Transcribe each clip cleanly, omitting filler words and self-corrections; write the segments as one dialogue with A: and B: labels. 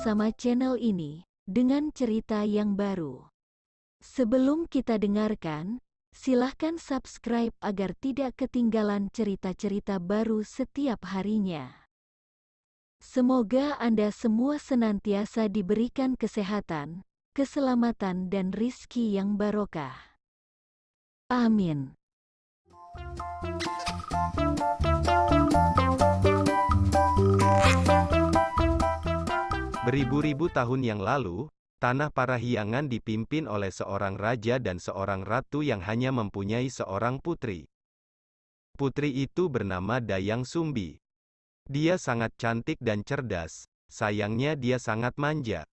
A: bersama channel ini dengan cerita yang baru. Sebelum kita dengarkan, silahkan subscribe agar tidak ketinggalan cerita-cerita baru setiap harinya. Semoga Anda semua senantiasa diberikan kesehatan, keselamatan dan rizki yang barokah. Amin.
B: Beribu-ribu tahun yang lalu, tanah Parahyangan dipimpin oleh seorang raja dan seorang ratu yang hanya mempunyai seorang putri. Putri itu bernama Dayang Sumbi. Dia sangat cantik dan cerdas, sayangnya dia sangat manja.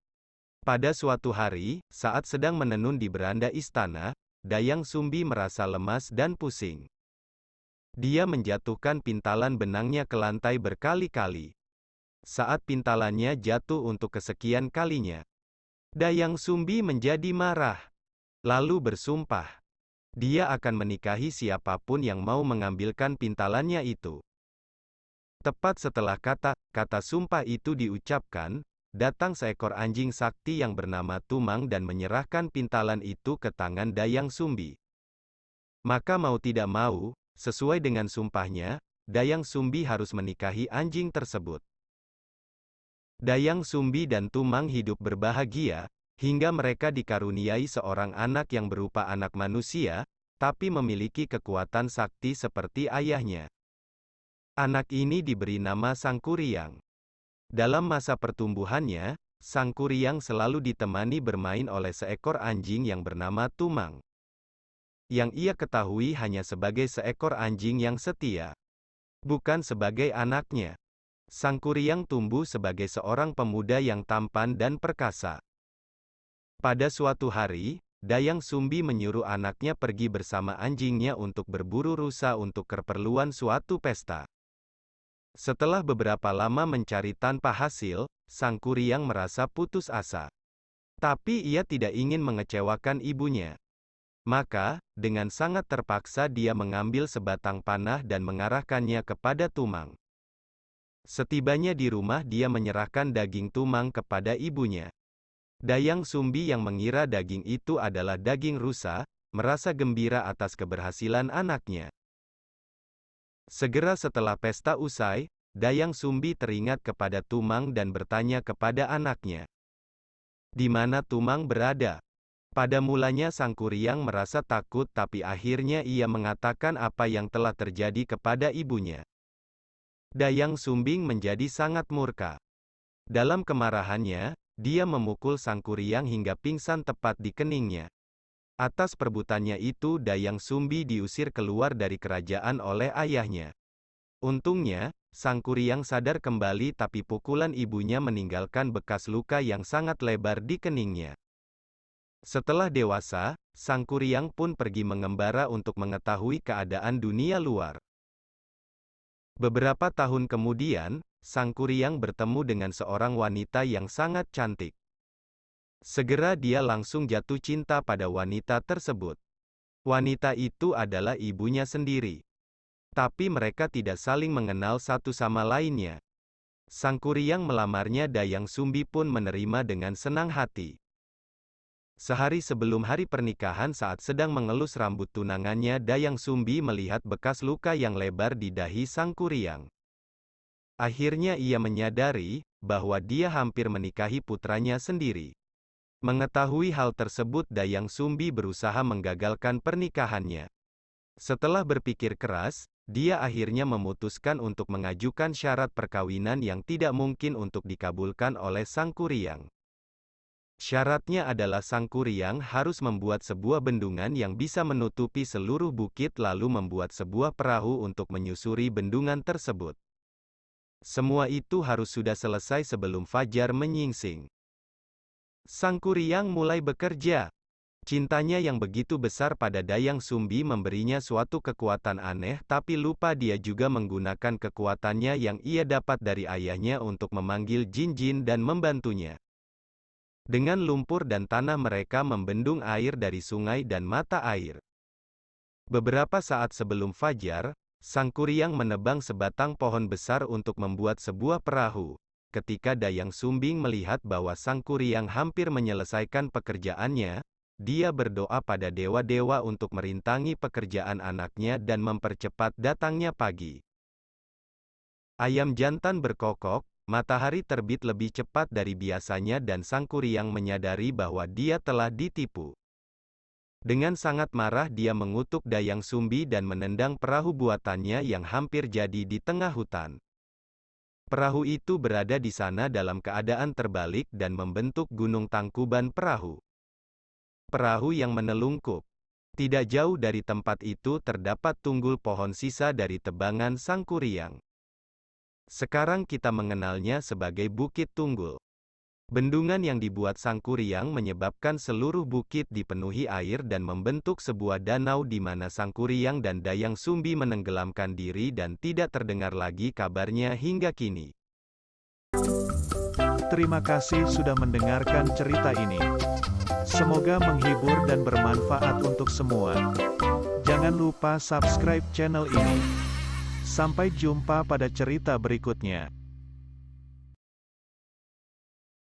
B: Pada suatu hari, saat sedang menenun di beranda istana, Dayang Sumbi merasa lemas dan pusing. Dia menjatuhkan pintalan benangnya ke lantai berkali-kali. Saat pintalannya jatuh untuk kesekian kalinya, Dayang Sumbi menjadi marah, lalu bersumpah. Dia akan menikahi siapapun yang mau mengambilkan pintalannya itu. Tepat setelah kata sumpah itu diucapkan, datang seekor anjing sakti yang bernama Tumang dan menyerahkan pintalan itu ke tangan Dayang Sumbi. Maka mau tidak mau, sesuai dengan sumpahnya, Dayang Sumbi harus menikahi anjing tersebut. Dayang Sumbi dan Tumang hidup berbahagia, hingga mereka dikaruniai seorang anak yang berupa anak manusia, tapi memiliki kekuatan sakti seperti ayahnya. Anak ini diberi nama Sangkuriang. Dalam masa pertumbuhannya, Sangkuriang selalu ditemani bermain oleh seekor anjing yang bernama Tumang. Yang ia ketahui hanya sebagai seekor anjing yang setia, bukan sebagai anaknya. Sangkuriang tumbuh sebagai seorang pemuda yang tampan dan perkasa. Pada suatu hari, Dayang Sumbi menyuruh anaknya pergi bersama anjingnya untuk berburu rusa untuk keperluan suatu pesta. Setelah beberapa lama mencari tanpa hasil, Sangkuriang merasa putus asa. Tapi ia tidak ingin mengecewakan ibunya. Maka, dengan sangat terpaksa dia mengambil sebatang panah dan mengarahkannya kepada Tumang. Setibanya di rumah dia menyerahkan daging Tumang kepada ibunya. Dayang Sumbi yang mengira daging itu adalah daging rusa, merasa gembira atas keberhasilan anaknya. Segera setelah pesta usai, Dayang Sumbi teringat kepada Tumang dan bertanya kepada anaknya, "Di mana Tumang berada?" Pada mulanya Sangkuriang merasa takut tapi akhirnya ia mengatakan apa yang telah terjadi kepada ibunya. Dayang Sumbing menjadi sangat murka. Dalam kemarahannya, dia memukul Sangkuriang hingga pingsan tepat di keningnya. Atas perbuatannya itu Dayang Sumbi diusir keluar dari kerajaan oleh ayahnya. Untungnya, Sangkuriang sadar kembali tapi pukulan ibunya meninggalkan bekas luka yang sangat lebar di keningnya. Setelah dewasa, Sangkuriang pun pergi mengembara untuk mengetahui keadaan dunia luar. Beberapa tahun kemudian, Sangkuriang bertemu dengan seorang wanita yang sangat cantik. Segera dia langsung jatuh cinta pada wanita tersebut. Wanita itu adalah ibunya sendiri. Tapi mereka tidak saling mengenal satu sama lainnya. Sangkuriang melamarnya, Dayang Sumbi pun menerima dengan senang hati. Sehari sebelum hari pernikahan saat sedang mengelus rambut tunangannya, Dayang Sumbi melihat bekas luka yang lebar di dahi Sangkuriang. Akhirnya ia menyadari bahwa dia hampir menikahi putranya sendiri. Mengetahui hal tersebut, Dayang Sumbi berusaha menggagalkan pernikahannya. Setelah berpikir keras, dia akhirnya memutuskan untuk mengajukan syarat perkawinan yang tidak mungkin untuk dikabulkan oleh Sangkuriang. Syaratnya adalah Sangkuriang harus membuat sebuah bendungan yang bisa menutupi seluruh bukit lalu membuat sebuah perahu untuk menyusuri bendungan tersebut. Semua itu harus sudah selesai sebelum fajar menyingsing. Sangkuriang mulai bekerja. Cintanya yang begitu besar pada Dayang Sumbi memberinya suatu kekuatan aneh, tapi lupa dia juga menggunakan kekuatannya yang ia dapat dari ayahnya untuk memanggil jin-jin dan membantunya. Dengan lumpur dan tanah mereka membendung air dari sungai dan mata air. Beberapa saat sebelum fajar, Sangkuriang menebang sebatang pohon besar untuk membuat sebuah perahu. ketika Dayang Sumbing melihat bahwa Sang Kuryang hampir menyelesaikan pekerjaannya, dia berdoa pada dewa-dewa untuk merintangi pekerjaan anaknya dan mempercepat datangnya pagi. Ayam jantan berkokok, matahari terbit lebih cepat dari biasanya dan Sang Kuryang menyadari bahwa dia telah ditipu. Dengan sangat marah dia mengutuk Dayang Sumbi dan menendang perahu buatannya yang hampir jadi di tengah hutan. Perahu itu berada di sana dalam keadaan terbalik dan membentuk gunung tangkuban perahu. Perahu yang menelungkup. Tidak jauh dari tempat itu terdapat tunggul pohon sisa dari tebangan Sang Kuryang. Sekarang kita mengenalnya sebagai Bukit Tunggul. Bendungan yang dibuat Sang Kuryang menyebabkan seluruh bukit dipenuhi air dan membentuk sebuah danau di mana Sang Kuryang dan Dayang Sumbi menenggelamkan diri dan tidak terdengar lagi kabarnya hingga kini.
C: Terima kasih sudah mendengarkan cerita ini. Semoga menghibur dan bermanfaat untuk semua. Jangan lupa subscribe channel ini. Sampai jumpa pada cerita berikutnya.